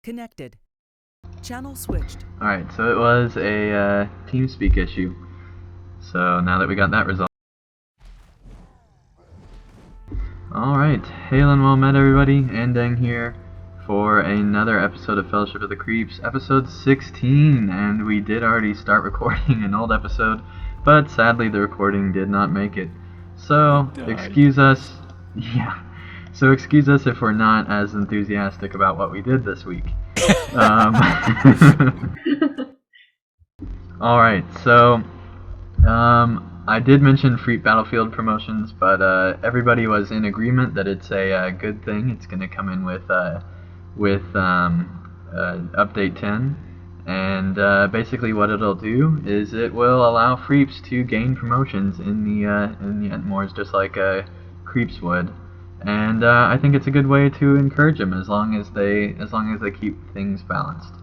Connected. Channel switched. Alright, so it was a TeamSpeak issue. So now that we got that resolved. Alright, hail and well met everybody, Andang here for another episode of Fellowship of the Creeps, episode 16, and we did already start recording an old episode, but sadly the recording did not make it. So, excuse us, excuse us if we're not as enthusiastic about what we did this week. Alright, so I did mention Freak Battlefield promotions, but everybody was in agreement that it's a good thing. It's going to come in with update 10, and basically what it'll do is it will allow Freeps to gain promotions in the Entmores, just like Creeps would. And I think it's a good way to encourage them as long as they keep things balanced.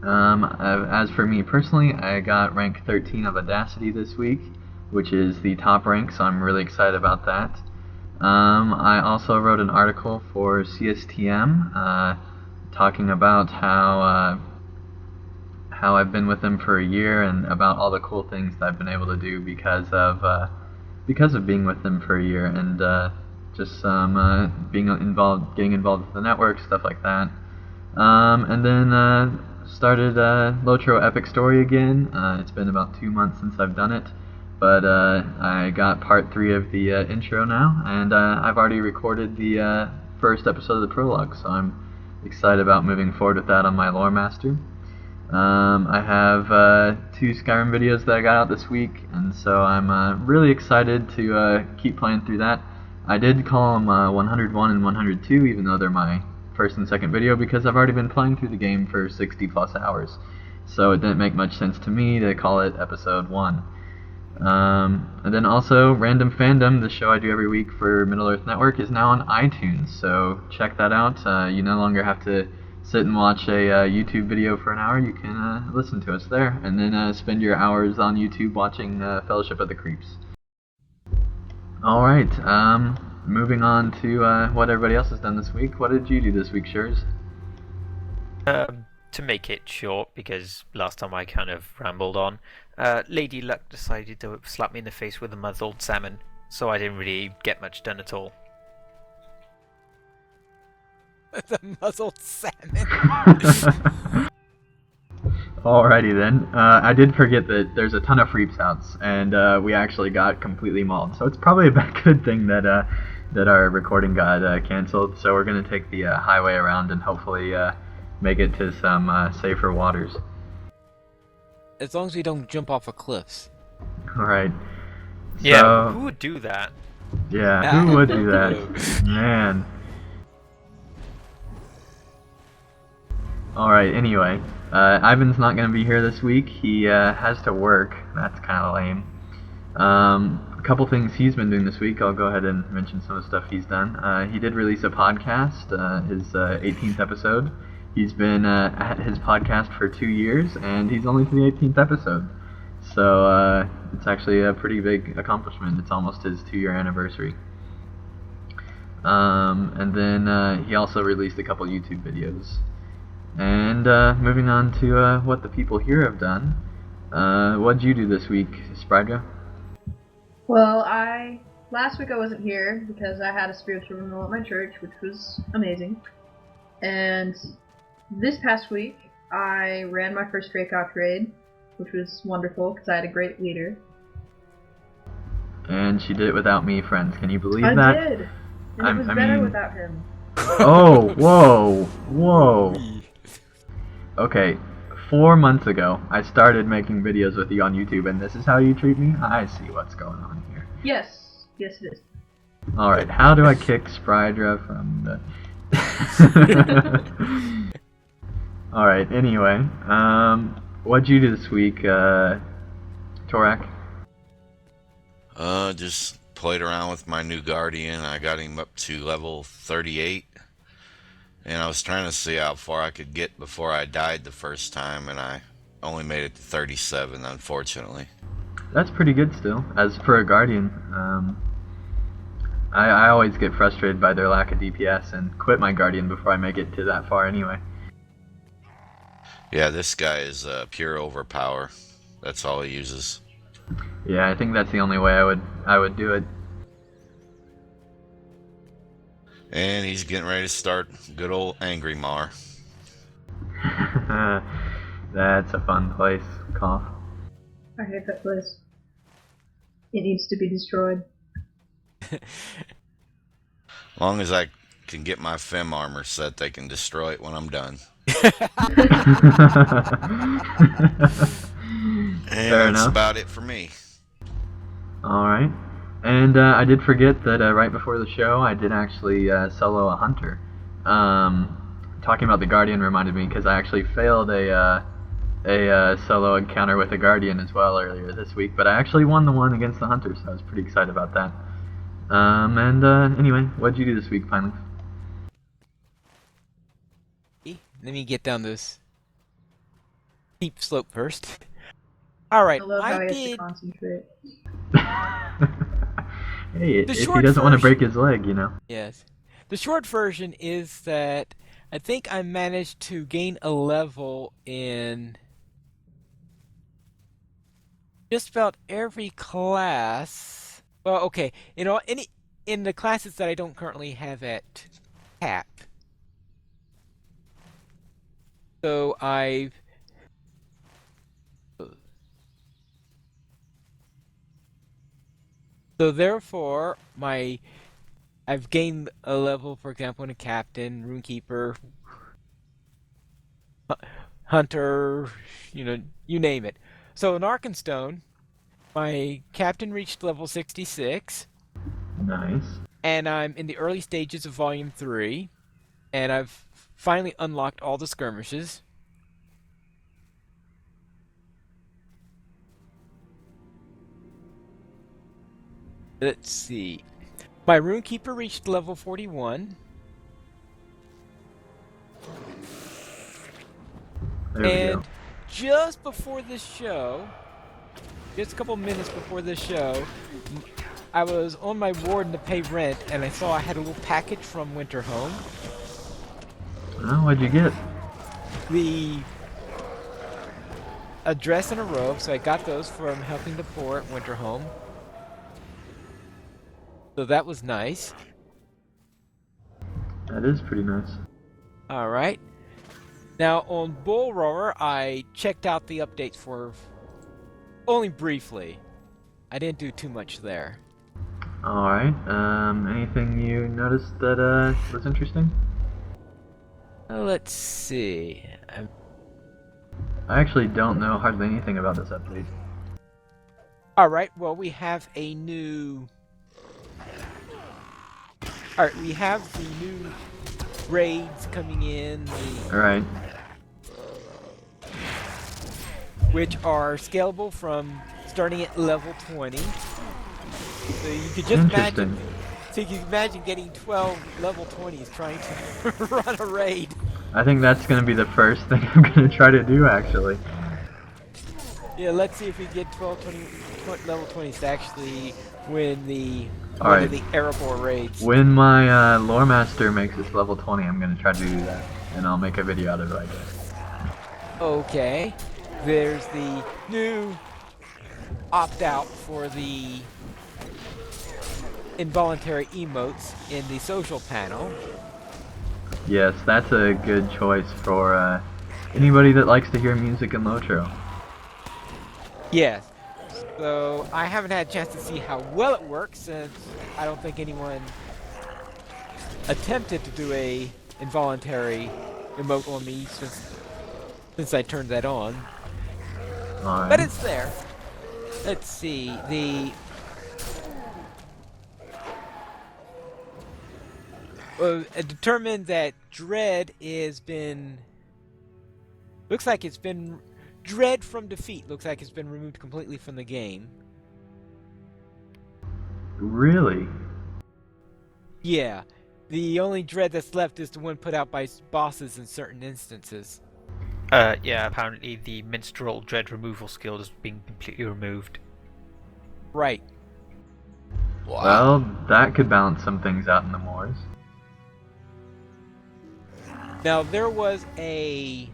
As for me personally, I got rank 13 of Audacity this week, which is the top rank, so I'm really excited about that. I also wrote an article for CSTM talking about how I've been with them for a year and about all the cool things that I've been able to do because of being with them for a year, and just getting involved with the network, stuff like that. And then started LOTRO Epic Story again. It's been about 2 months since I've done it, but I got part 3 of the intro now, and I've already recorded the first episode of the prologue, so I'm excited about moving forward with that on my Lore Master. I have 2 Skyrim videos that I got out this week, and so I'm really excited to keep playing through that. I did call them 101 and 102, even though they're my first and second video, because I've already been playing through the game for 60 plus hours, so it didn't make much sense to me to call it episode 1. And then also, Random Fandom, the show I do every week for Middle-earth Network, is now on iTunes, so check that out. You no longer have to sit and watch a YouTube video for an hour. You can listen to us there, and then spend your hours on YouTube watching Fellowship of the Creeps. Alright, moving on to what everybody else has done this week. What did you do this week, Shurs? To make it short, because last time I kind of rambled on, Lady Luck decided to slap me in the face with a muzzled salmon, so I didn't really get much done at all. The muzzled salmon. Alrighty then. I did forget that there's a ton of Freeps outs, and we actually got completely mauled. So it's probably a good thing that our recording got canceled. So we're gonna take the highway around and hopefully make it to some safer waters. As long as we don't jump off of cliffs. Alright. Yeah, So, who would do that? yeah, who would do that? Man. Alright, anyway. Ivan's not going to be here this week. He has to work. That's kind of lame. A couple things he's been doing this week. I'll go ahead and mention some of the stuff he's done. He did release a podcast, his 18th episode. He's been at his podcast for 2 years, and he's only to the 18th episode. So it's actually a pretty big accomplishment. It's almost his 2-year anniversary. And then he also released a couple YouTube videos. And moving on to what the people here have done. What'd you do this week, Spridra? Well, last week I wasn't here because I had a spiritual renewal at my church, which was amazing. And this past week I ran my first Dracok raid, which was wonderful because I had a great leader. And she did it without me, friends. Can you believe that? I did! And it was I better mean... without him. Oh, whoa. Okay, 4 months ago, I started making videos with you on YouTube, and this is how you treat me? I see what's going on here. Yes it is. Alright, how do I kick Spridra from the... Alright, anyway, what'd you do this week, Torak? Just played around with my new Guardian. I got him up to level 38. And I was trying to see how far I could get before I died the first time, and I only made it to 37, unfortunately. That's pretty good still. As for a Guardian, I always get frustrated by their lack of DPS and quit my Guardian before I make it to that far anyway. Yeah, this guy is pure overpower. That's all he uses. Yeah, I think that's the only way I would do it. And he's getting ready to start good old Angry Mar. That's a fun place. Cough. I hate that place. It needs to be destroyed. As long as I can get my Fem armor set, they can destroy it when I'm done. And Fair that's enough. about it for me. Alright. And I did forget that right before the show, I did actually solo a hunter. Talking about the Guardian reminded me, because I actually failed a solo encounter with a Guardian as well earlier this week, but I actually won the one against the hunter, so I was pretty excited about that. Anyway, what'd you do this week, finally? Let me get down this steep slope first. Alright, I love how I he has to did. concentrate. Hey, The if he short doesn't want to version- break his leg, you know. Yes. The short version is that I think I managed to gain a level in just about every class. Well, okay, in the classes that I don't currently have at cap. So therefore I've gained a level, for example, in a captain, runekeeper, hunter, you name it. So in Arkenstone, my captain reached level 66, Nice. and I'm in the early stages of Volume 3, and I've finally unlocked all the skirmishes. Let's see. My runekeeper reached level 41. There we And go. just before this show, just a couple minutes before this show, I was on my warden to pay rent, and I saw I had a little package from Winterhome. Oh, what'd you get? The a dress and a robe, so I got those from helping the poor at Winterhome. So that was nice. That is pretty nice. Alright. Now, on Bull Roar, I checked out the updates for only briefly. I didn't do too much there. Alright, anything you noticed that was interesting? Let's see. I actually don't know hardly anything about this update. Alright, well, we have a new... Alright, we have the new raids coming in, Alright. which are scalable from starting at level 20. So you could just imagine... Interesting. So you can imagine getting 12 level 20s trying to run a raid. I think that's gonna be the first thing I'm gonna try to do, actually. Yeah, let's see if we get 12, 20 level 20s to actually win the All one of right. the Erebor raids. When my lore master makes this level 20, I'm gonna try to do that, and I'll make a video out of it, I guess. Okay. There's the new opt-out for the involuntary emotes in the social panel. Yes, that's a good choice for anybody that likes to hear music in LOTRO. Yes. So I haven't had a chance to see how well it works, since I don't think anyone attempted to do a involuntary emote on me since I turned that on. Alright. But it's there. Let's see. Determined that Dread looks like it's been Dread from defeat. Looks like it's been removed completely from the game. Really? Yeah. The only Dread that's left is the one put out by bosses in certain instances. Yeah, apparently the Minstrel Dread removal skill has been completely removed. Right. Wow. Well, that could balance some things out in the moors. Now there was a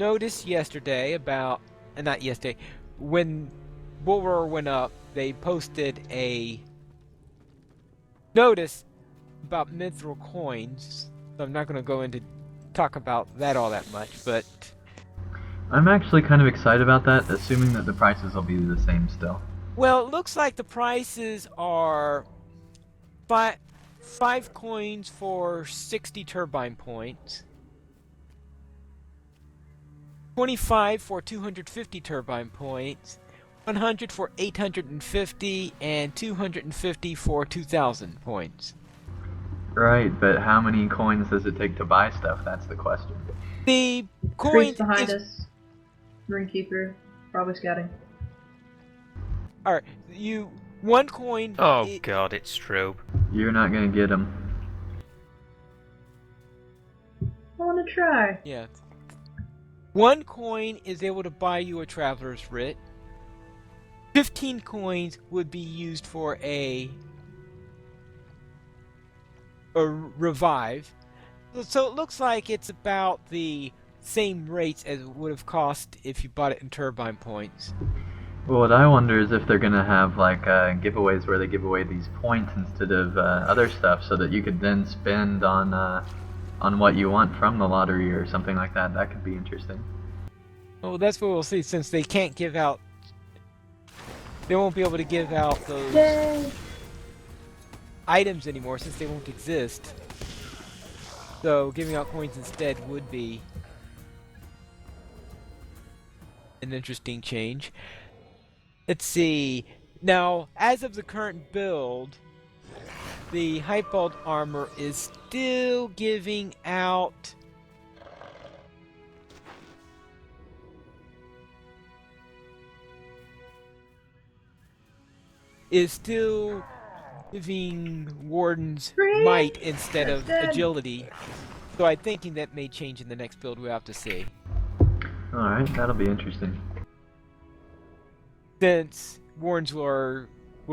noticed yesterday about, not yesterday, when Bull Roar went up, they posted a notice about mithril coins. So I'm not going to go into talk about that all that much, but I'm actually kind of excited about that, assuming that the prices will be the same still. well, it looks like the prices are five coins for 60 turbine points, 25 for 250 turbine points, 100 for 850, and 250 for 2,000 points. Right, but how many coins does it take to buy stuff? That's the question. The coin Priest behind is us. Runekeeper. Probably scouting. alright. One coin. Oh god, it's Strobe. You're not gonna get them. I want to try. Yeah. One coin is able to buy you a traveler's writ. 15 coins would be used for a revive. So it looks like it's about the same rates as it would have cost if you bought it in turbine points. Well, what I wonder is if they're gonna have like giveaways where they give away these points instead of other stuff, so that you could then spend on what you want from the lottery or something like that. That could be interesting. Well, that's what we'll see, since they can't give out. They won't be able to give out those Yay! items anymore since they won't exist. So giving out coins instead would be an interesting change. Let's see. Now, as of the current build, the Hypald armor is still giving out giving wardens Free? might instead of That's good. agility. So I'm thinking that may change in the next build. We'll have to see. Alright, that'll be interesting. Since wardens will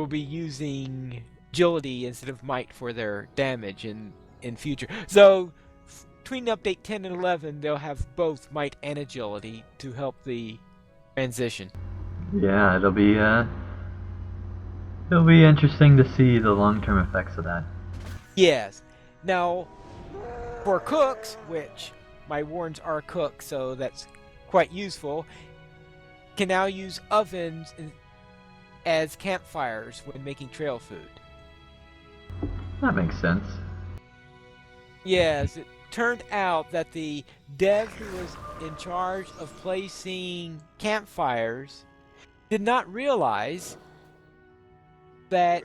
be using agility instead of might for their damage in future. So between update 10 and 11, they'll have both might and agility to help the transition. Yeah, it'll be interesting to see the long-term effects of that. Yes. Now, for cooks, which my wardens are cooks, so that's quite useful, can now use ovens as campfires when making trail food. That makes sense. Yes, it turned out that the dev who was in charge of placing campfires did not realize that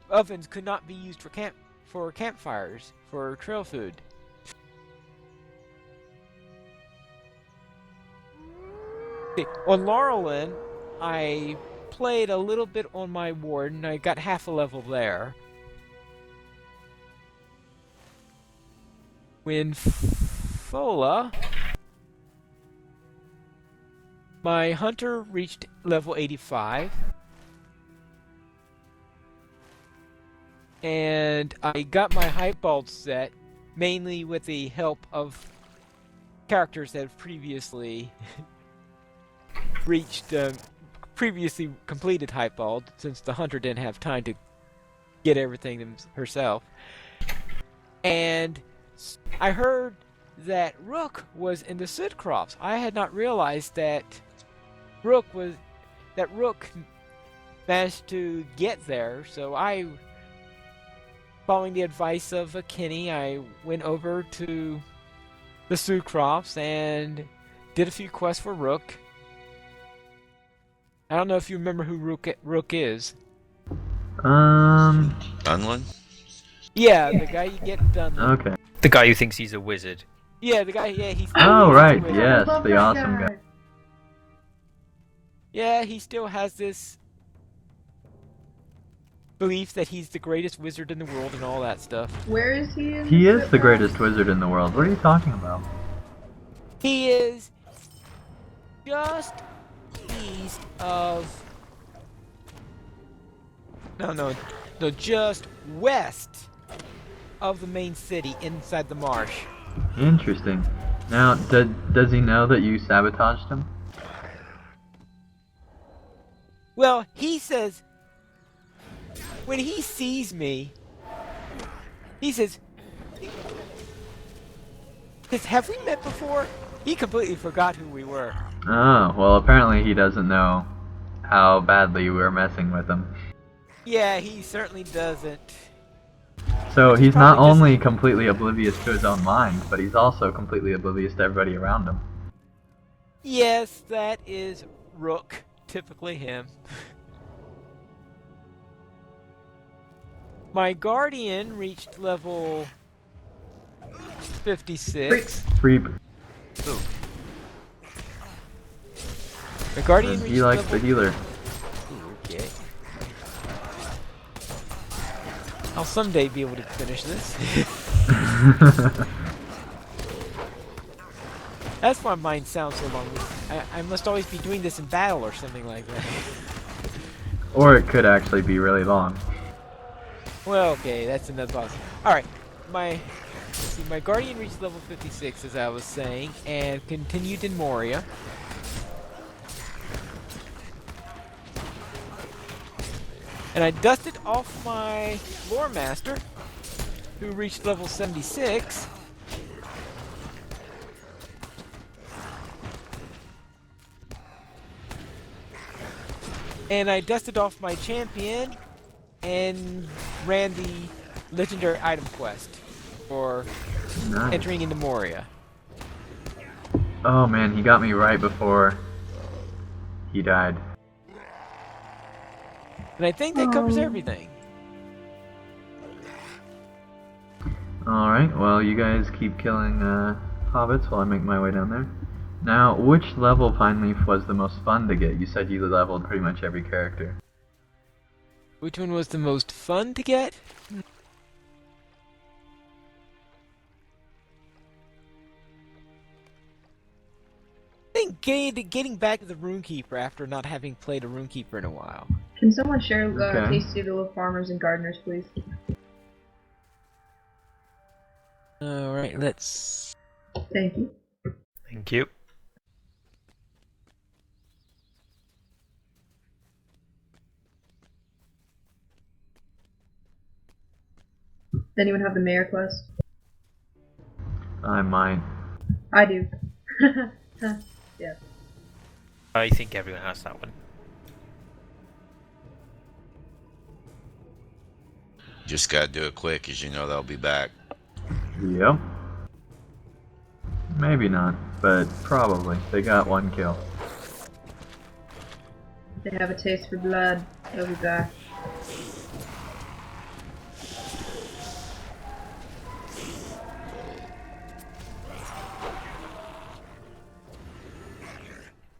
ovens could not be used for campfires for trail food. On Laurelin, I played a little bit on my warden. I got half a level there. When Fola, my hunter reached level 85. And I got my Hypald set mainly with the help of characters that have previously previously completed Hypald, since the hunter didn't have time to get everything herself. And I heard that Rook was in the Sudcrops. I had not realized that Rook managed to get there, so following the advice of Kenny, I went over to the Sudcrops and did a few quests for Rook. I don't know if you remember who Rook is. Dunlin? Yeah, the guy you get done. Okay. The guy who thinks he's a wizard. Yeah, the guy. Yeah, he's. Oh, right, he's yes, Love the that awesome guy. Yeah, he still has this belief that he's the greatest wizard in the world and all that stuff. Where is he? In He is the Sudcroft? greatest wizard in the world. What are you talking about? He is just east of. No, just west of the main city inside the marsh. Interesting. Now, does he know that you sabotaged him? Well, he says when he sees me, he says, "Have we met before?" He completely forgot who we were. Oh, well, apparently he doesn't know how badly we're messing with him. Yeah, he certainly doesn't. So Which is he's not probably just- only completely oblivious to his own mind, but he's also completely oblivious to everybody around him. Yes, that is Rook. Typically him. My Guardian reached level 56. Free. My Guardian And reached he likes level... the healer. Ooh, okay. I'll someday be able to finish this. That's why mine sounds so long. I must always be doing this in battle or something like that. Or it could actually be really long. Well, okay, that's another boss. Alright, my Guardian reached level 56, as I was saying, and continued in Moria. And I dusted off my Lore Master, who reached level 76. And I dusted off my champion and ran the legendary item quest for Nice. entering into Moria. Oh man, he got me right before he died. And I think that covers everything. Alright, well you guys keep killing hobbits while I make my way down there. Now, which level Pine Leaf was the most fun to get? You said you leveled pretty much every character. Which one was the most fun to get? I think getting back to the Runekeeper after not having played a Runekeeper in a while. Can someone share Okay. Tasty Little Farmers and Gardeners, please? Alright, let's... Thank you. Thank you. Does anyone have the mayor quest? I might. I do. Yeah. I think everyone has that one. Just gotta do it quick, as you know they'll be back. Yep. Maybe not, but probably. They got one kill. They have a taste for blood. They'll be back.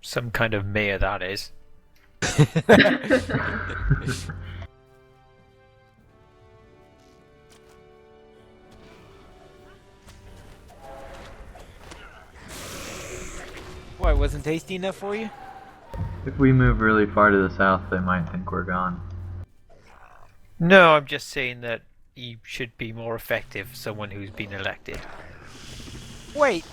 Some kind of mayor, that is. Why, wasn't tasty enough for you? If we move really far to the south, they might think we're gone. No, I'm just saying that he should be more effective, someone who's been elected. Wait,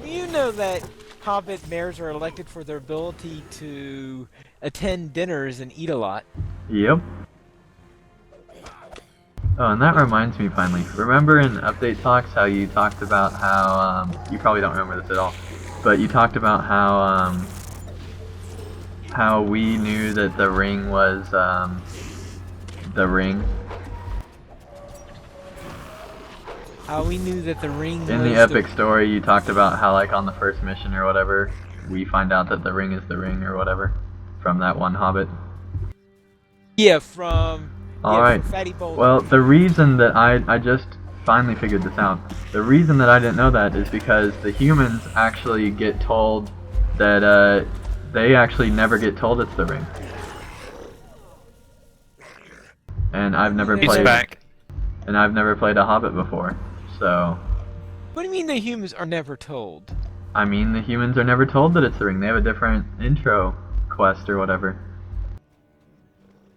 you know that Hobbit mayors are elected for their ability to attend dinners and eat a lot. Yep. Oh, and that reminds me, finally. Remember in update talks how you talked about how, you probably don't remember this at all, but you talked about how we knew that the ring was, the ring? How we knew that the ring In was the epic story, you talked about how, like, on the first mission or whatever, we find out that the ring is the ring or whatever, from that one hobbit. Yeah, from Alright. Fatty Boulder. Well, the reason that I just finally figured this out, the reason that I didn't know that is because the humans actually get told that, they actually never get told it's the ring. And I've never He's played, back. and I've never played a hobbit before, so... What do you mean the humans are never told? I mean, the humans are never told that it's the ring. They have a different intro quest or whatever.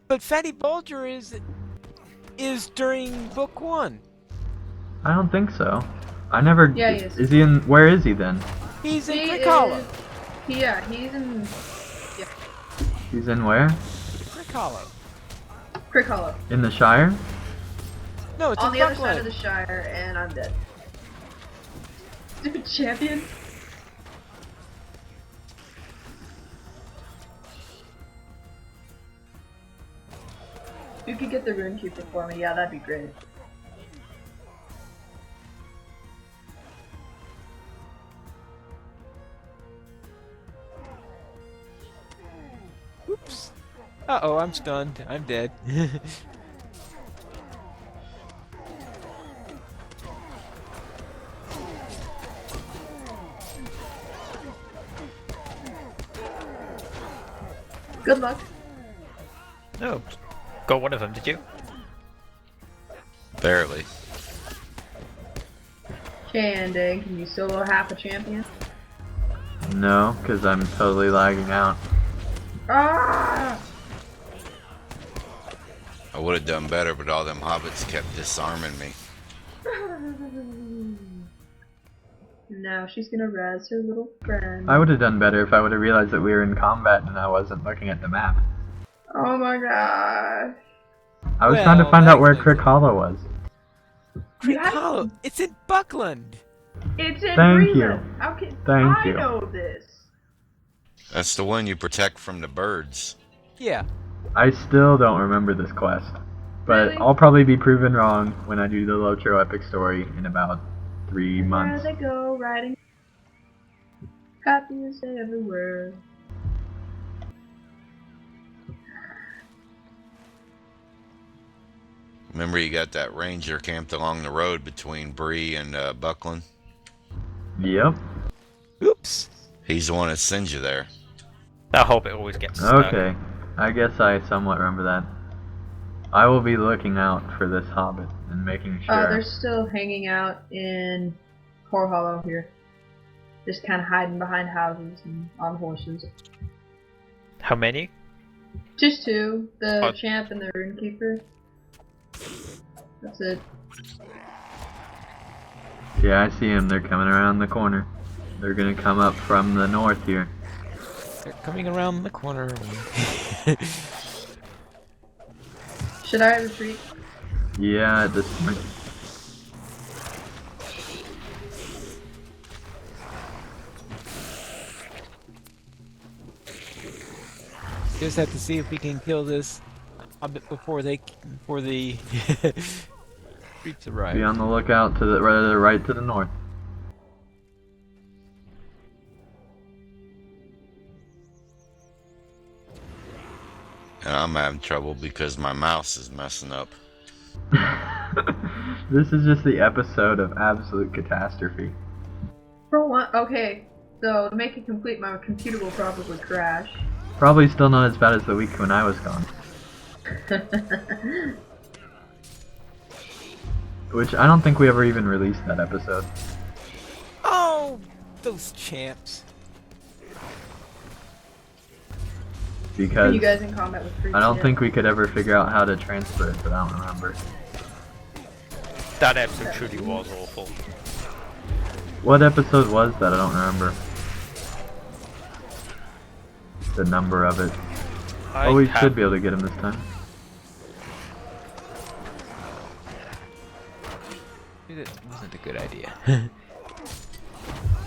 But Fatty Bulger is during book 1. I don't think so. I never. Yeah, he is. Is he in? Where is he then? He's in He Crick Hollow. is- Yeah, he's in He's in where? Crick Hollow. Crick Hollow. In the Shire? No, it's On in the other side of Buckland. the Shire, and I'm dead. Stupid champion. If you could get the Runekeeper for me, yeah, that'd be great. Oops. Uh-oh, I'm stunned. I'm dead. Good luck. No, got one of them, did you? Barely. Chandang, can you solo half a champion? No, because I'm totally lagging out. Ah! I would have done better, but all them hobbits kept disarming me. Now she's gonna razz her little friend. I would have done better if I would have realized that we were in combat and I wasn't looking at the map. Oh my gosh. I was trying to Well, find out where that's Crick Hollow was. Crick had- Hollow. It's in Buckland. It's in Thank Breland. you. How can Thank I you. know this? That's the one you protect from the birds. Yeah. I still don't remember this quest. But Really? I'll probably be proven wrong when I do the LOTRO epic story in about 3 There months. they go, riding. Happy as everywhere. Remember you got that ranger camped along the road between Bree and Buckland? Yep. Oops. He's the one that sends you there. That hobbit always gets stuck. Okay. I guess I somewhat remember that. I will be looking out for this hobbit and making sure. They're still hanging out in Core Hollow here. Just kind of hiding behind houses and on horses. How many? Just two. The Oh. champ and the Runekeeper. That's it. Yeah, I see them. They're coming around the corner. They're gonna come up from the north here. They're coming around the corner. Should I retreat? Yeah, at this point. Just have to see if we can kill this hobbit before the creeps arrive. Be on the lookout to the right to the north. And I'm having trouble because my mouse is messing up. This is just the episode of absolute catastrophe. For one, okay. So to make it complete, my computer will probably crash. Probably still not as bad as the week when I was gone. Which I don't think we ever even released that episode. Oh, those champs. Are Because you guys in combat with creeps I don't yet? think we could ever figure out how to transfer it, but I don't remember. That episode truly was awful. What episode was that? I don't remember. The number of it. Oh, we should be able to get him this time. Maybe that wasn't a good idea.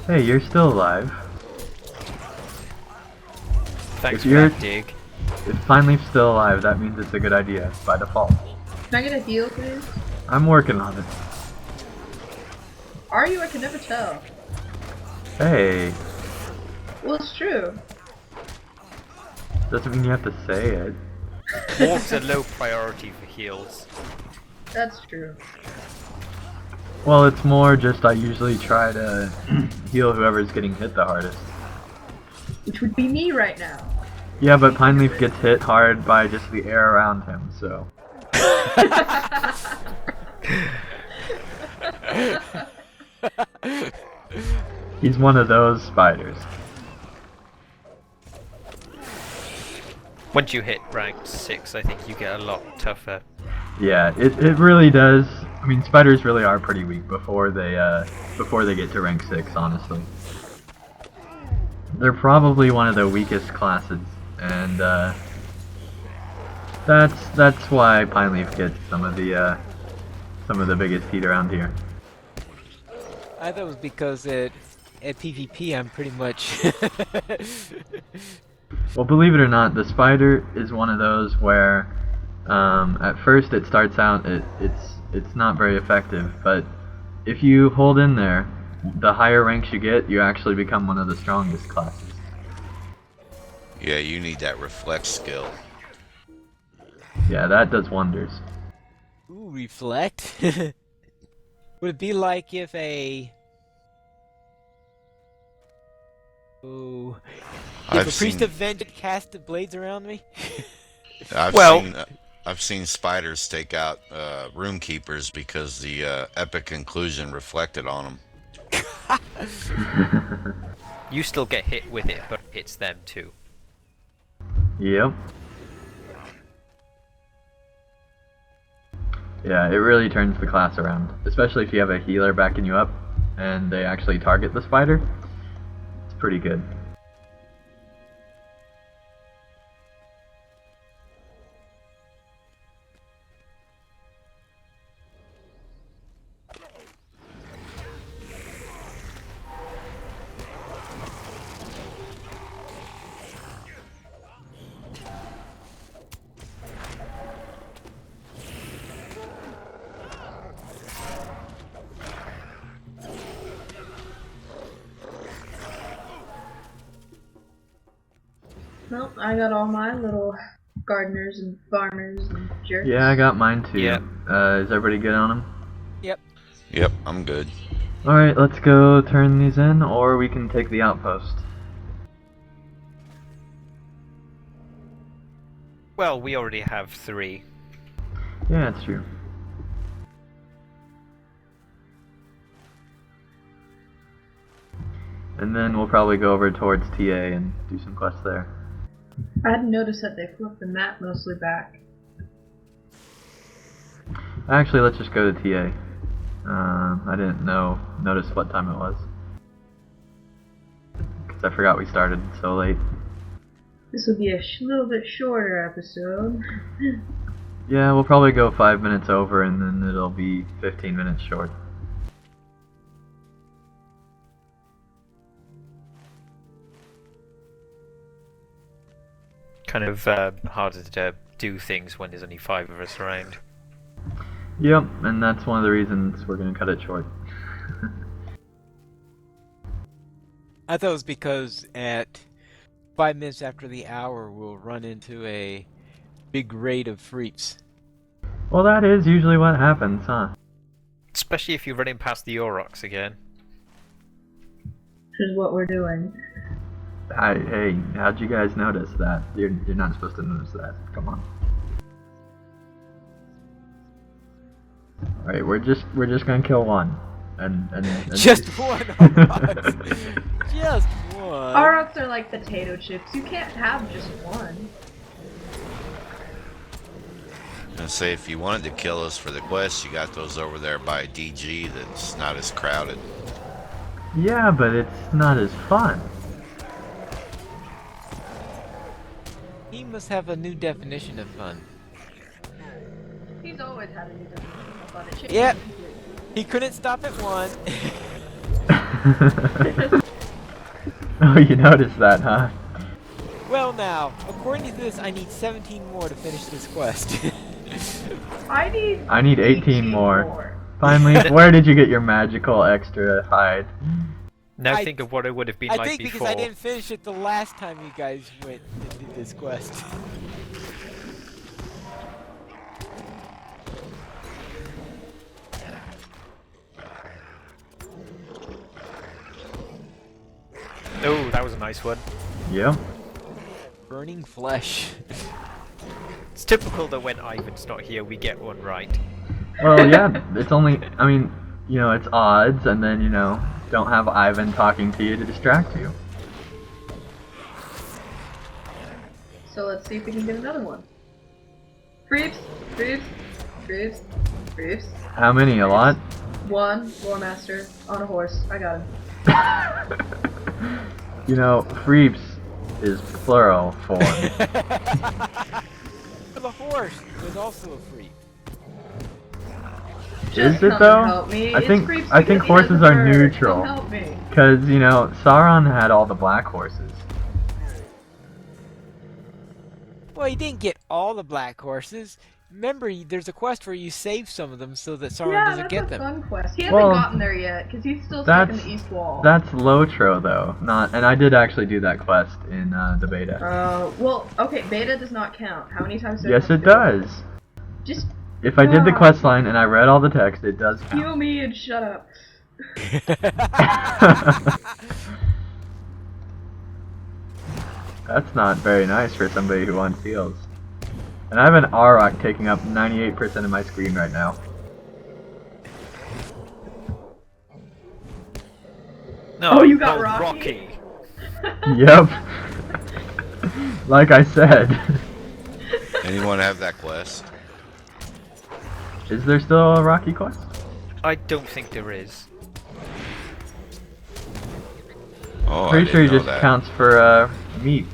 Hey, you're still alive. Thanks If for you're- that dig. If Fineleaf's still alive, that means it's a good idea, by default. Can I get a heal, please? I'm working on it. Are you? I can never tell. Hey, Well, it's true. doesn't mean you have to say it. Morph's a low priority for heals. That's true. Well, it's more just I usually try to heal whoever's getting hit the hardest. Which would be me right now. Yeah, but Pineleaf gets hit hard by just the air around him, so. He's one of those spiders. Once you hit rank 6, I think you get a lot tougher. Yeah, it really does I mean, spiders really are pretty weak before they get to rank 6, honestly. They're probably one of the weakest classes, and that's why Pine Leaf gets some of the biggest heat around here. I thought it was because at PvP I'm pretty much. Well, believe it or not, the spider is one of those where at first it starts out it's not very effective, but if you hold in there, the higher ranks you get, you actually become one of the strongest classes. Yeah, you need that reflex skill. Yeah, that does wonders. Ooh, reflect. Would it be like if a I've a priest seen of vengeance cast the blades around me? I've seen spiders take out room keepers because the epic conclusion reflected on them. You still get hit with it, but it hits them too. Yep. Yeah, it really turns the class around, especially if you have a healer backing you up and they actually target the spider. It's pretty good. Well, I got all my little gardeners and farmers and jerks. Yeah, I got mine too. Yep. Is everybody good on them? Yep. Yep, I'm good. Alright, let's go turn these in, or we can take the outpost. Well, we already have 3. Yeah, it's true. And then we'll probably go over towards TA and do some quests there. I hadn't noticed that they flipped the map mostly back. Actually, let's just go to TA. I didn't notice what time it was. Because I forgot we started so late. This will be a little bit shorter episode. Yeah, we'll probably go 5 minutes over and then it'll be 15 minutes short. Kind of harder to do things when there's only 5 of us around. Yep, and that's one of the reasons we're going to cut it short. I thought it was because at 5 minutes after the hour we'll run into a big raid of freaks. Well, that is usually what happens, huh? Especially if you're running past the Aurochs again. Which is what we're doing. Hey, how'd you guys notice that? You're not supposed to notice that. Come on. Alright, we're just gonna kill one. And Just one! Aurochs. Just one! Aurochs are like potato chips. You can't have just one. I'm gonna say if you wanted to kill us for the quest, you got those over there by DG that's not as crowded. Yeah, but it's not as fun. He must have a new definition of fun. He's always had a new definition of fun. It should Yep. be- He couldn't stop at one. Oh, you noticed that, huh? Well now, according to this, I need 17 more to finish this quest. I need need 18 more. Finally, where did you get your magical extra hide? Now I- think of what it would have been I like think before. because I didn't finish it the last time you guys went and did this quest. Oh, that was a nice one. Yep. Burning flesh. It's typical that when Ivan's not here, we get one right. Well, yeah, it's only, I mean, it's odds, and then, don't have Ivan talking to you to distract you. So let's see if we can get another one. Creeps! Creeps! Reeves. Reeves. How many? A lot? One lore master on a horse. I got him. You know, Freeps is plural form. The horse was also a freak. Is Just it come though? and help me. I It's think Freeps I think because he horses doesn't are hurt. neutral. Come help me. Cause you know, Sauron had all the black horses. Well, he didn't get all the black horses. Remember, there's a quest where you save some of them so that Sauron Yeah, doesn't that's get a them. fun quest. He hasn't Well, gotten there yet because he's still stuck in That's the east wall. that's LOTRO though, not. And I did actually do that quest in the beta. Well, okay, beta does not count. How many times do I Yes, have it to do does. Just If I did the Ah. quest line and I read all the text, it does heal count. me and shut up. That's not very nice for somebody who wants heals. And I have an Auroch taking up 98% of my screen right now. No, Oh, you got called Rocky? Yep. Like I said. Anyone have that quest? Is there still a Rocky quest? I don't think there is. Oh, Pretty I sure he didn't know just that. counts for meat.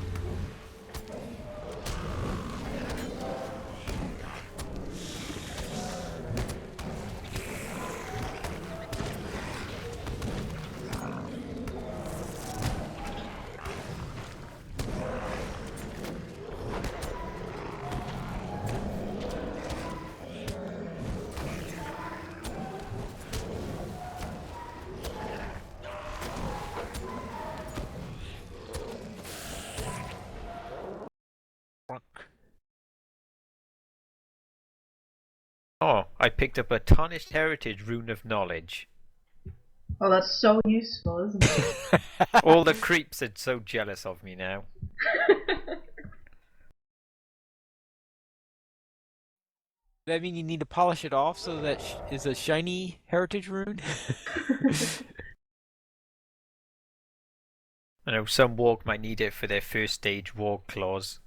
Oh, I picked up a Tarnished Heritage Rune of Knowledge. Oh, that's so useful, isn't it? All the creeps are so jealous of me now. Does that mean you need to polish it off so that is a shiny heritage rune? I know some warg might need it for their first stage warg claws.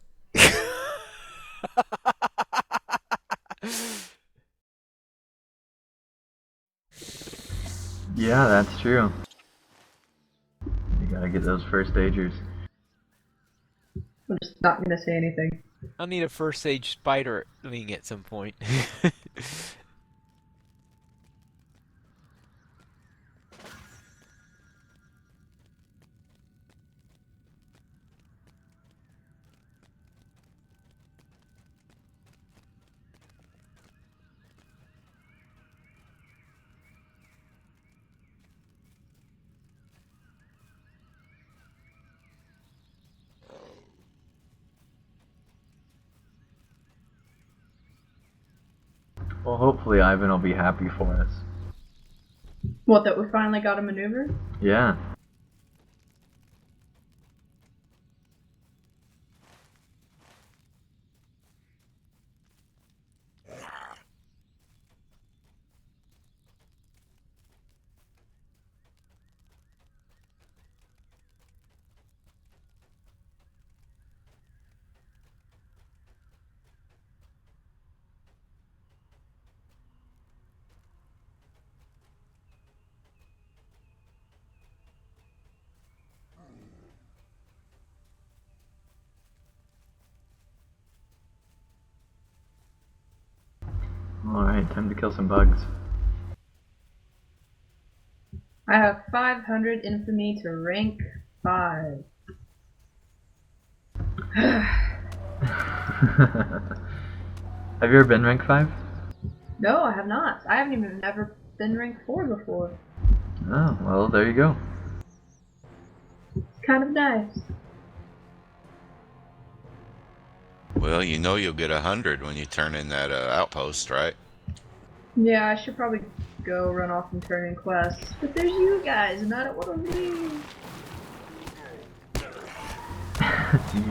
Yeah, that's true. You gotta get those first stagers. I'm just not gonna say anything. I'll need a first stage spiderling at some point. Well, hopefully Ivan will be happy for us. What, that we finally got a maneuver? Yeah. Alright, time to kill some bugs. I have 500 infamy to rank 5. Have you ever been rank 5? No, I have not. I haven't even ever been rank 4 before. Oh, well, there you go. It's kind of nice. Well, you know you'll get 100 when you turn in that outpost, right? Yeah, I should probably go run off and turn in quests. But there's you guys, and I don't want to leave.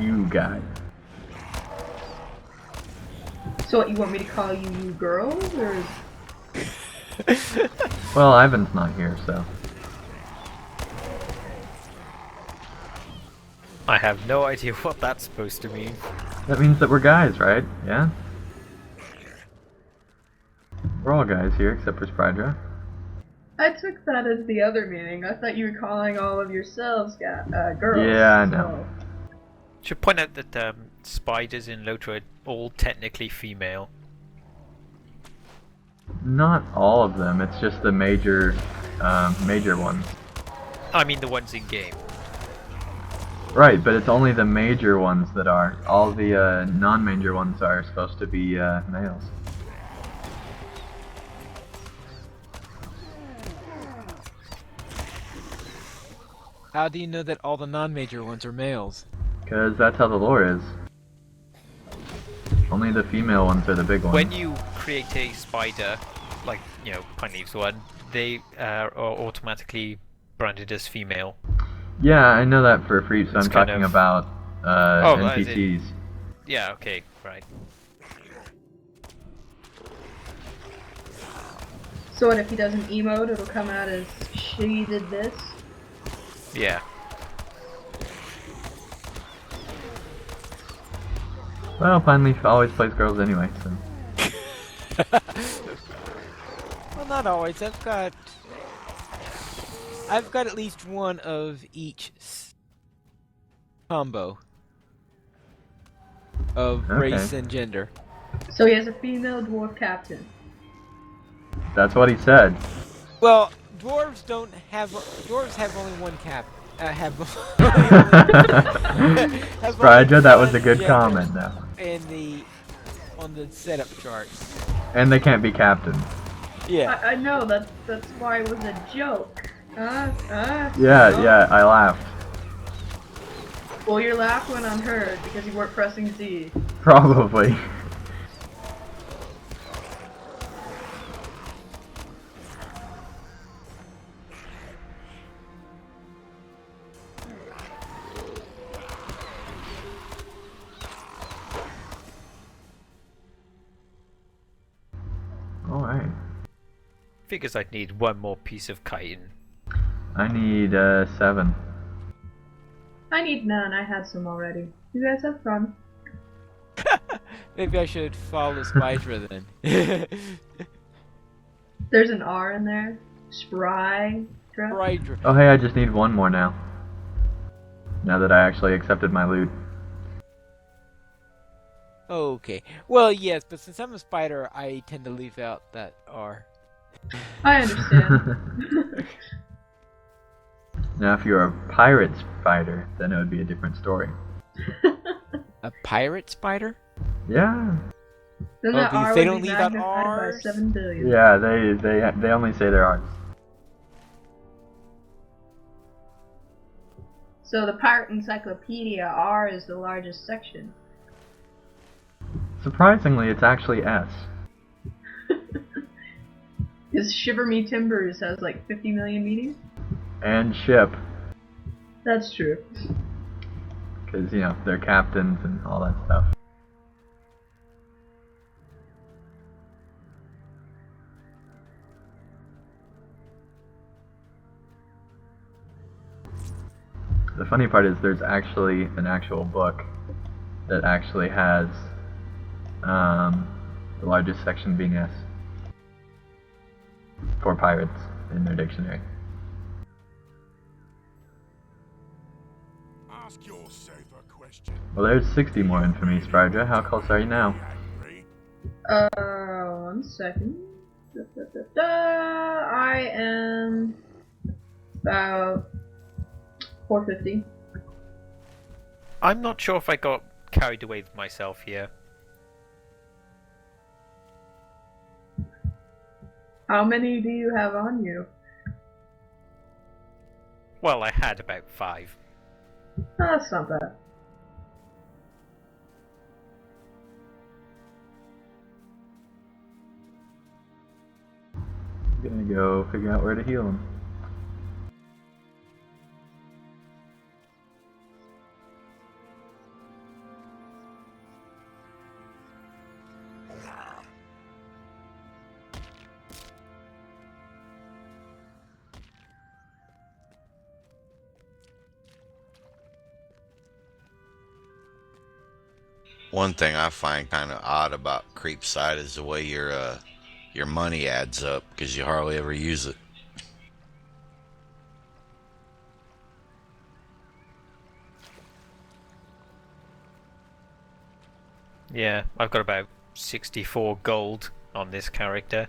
You guys. So what, you want me to call you girls, or...? Well, Ivan's not here, so. I have no idea what that's supposed to mean. That means that we're guys, right? Yeah? We're all guys here, except for Spydra. I took that as the other meaning. I thought you were calling all of yourselves girls. Yeah, I know. Should point out that spiders in LOTRO are all technically female. Not all of them. It's just the major ones. I mean the ones in game. Right, but it's only the major ones that are. All the non-major ones are supposed to be males. How do you know that all the non-major ones are males? Because that's how the lore is. Only the female ones are the big ones. When you create a spider, like, you know, Pine Leaves one, they are automatically branded as female. Yeah, I know that for free, so It's I'm kind talking of- about as NPCs. Yeah, okay, right. So what if he does an emote, it'll come out as she did this? Yeah. Well, Pine Leaf always plays girls anyway, so. Well, not always. I've got at least one of each combo of race and gender. So he has a female dwarf captain. That's what he said. Well, dwarves have only one cap. Spydra, that was a good comment now. On the setup chart. And they can't be captains. Yeah. I know, that's why it was a joke. Yeah, I laughed. Well, your laugh went unheard because you weren't pressing Z. Probably. Alright. Figures I'd need one more piece of chitin. I need 7. I need none, I had some already. You guys have fun. Maybe I should follow Spydra then. There's an R in there. Spry. Spydra. Oh hey, I just need 1 more now. Now that I actually accepted my loot. Okay. Well, yes, but since I'm a spider, I tend to leave out that R. I understand. Now if you're a pirate spider, then it would be a different story. A pirate spider? Yeah. Then Oh, that because R they would don't be leave out magnified by Rs? 7 billion. Yeah, they only say there are. So the Pirate Encyclopedia R is the largest section. Surprisingly, it's actually S. His Shiver Me Timbers has like 50 million meanings? And ship. That's true. Because, you know, they're captains and all that stuff. The funny part is there's actually an actual book that actually has the largest section being S for pirates in their dictionary. Ask yourself a question. Well, there's 60 more infamy, Spydra. How close are you now? One second. I am about 450. I'm not sure if I got carried away with myself here. How many do you have on you? Well, I had about 5. Oh, that's not bad. I'm gonna go figure out where to heal him. One thing I find kind of odd about Creepside is the way your your money adds up because you hardly ever use it. Yeah, I've got about 64 gold on this character.